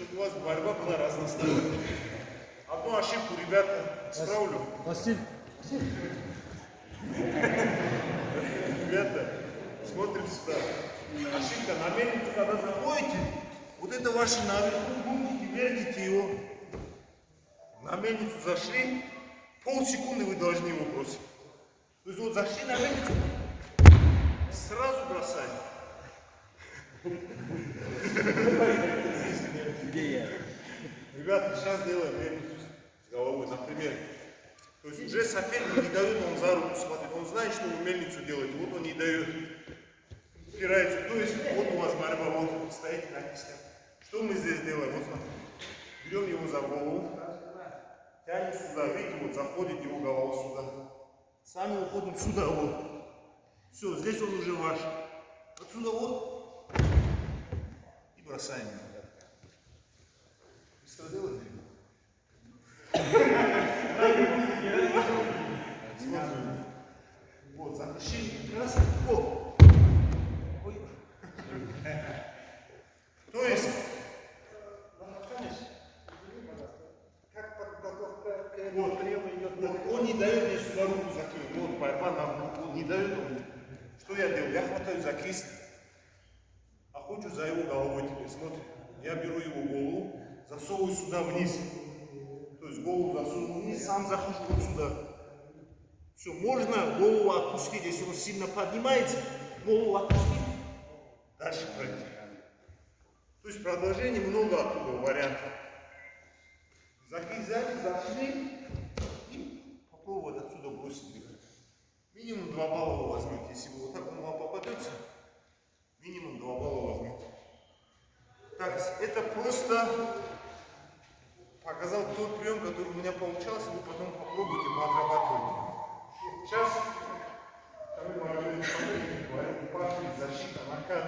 чтобы у вас борьба была разносторонняя. Одну ошибку, ребята, исправлю. Василь. Ребята, смотрим сюда. Ошибка на мельницу, когда заходите, вот это ваши навыки, вертите его. На мельницу зашли, полсекунды вы должны его бросить. То есть вот зашли на мельницу, сразу бросаем. Ребята, сейчас делаем мельницу с головой, например. То есть уже соперник не дает, он за руку смотрит, он знает, что вы мельницу делаете, вот он не дает. Упирается, то есть вот у вас борьба, вот стоите на кистях. Что мы здесь делаем? Вот смотрите. Берем его за голову, тянем сюда, видите, вот заходит его голова сюда. Сами уходим сюда, вот. Все, здесь он уже ваш. Отсюда вот. И бросаем его. Быстро делаем. Вот, запиши. Раз. О. Ой. То есть, вот, он не дает мне сюда руку закинуть. Вот борьба на руку, он не дает ему. Что я делаю? Я хватаю за кисть, охочу за его головой теперь. Смотри, я беру его голову, засовываю сюда вниз. То есть голову засовываю вниз, сам захожу вот сюда. Все, можно голову отпустить, если он сильно поднимается, голову отпустить, дальше пройти. То есть продолжение много оттуда вариантов. Взяли, зашли и попробовать отсюда бросить. Минимум 2 балла вы возьмете. Если вы вот так он вам попадется, минимум 2 балла возьмете. Так, это просто показал тот прием, который у меня получался. Вы потом попробуйте, поотрабатывайте. Сейчас второй момент, защита, накат.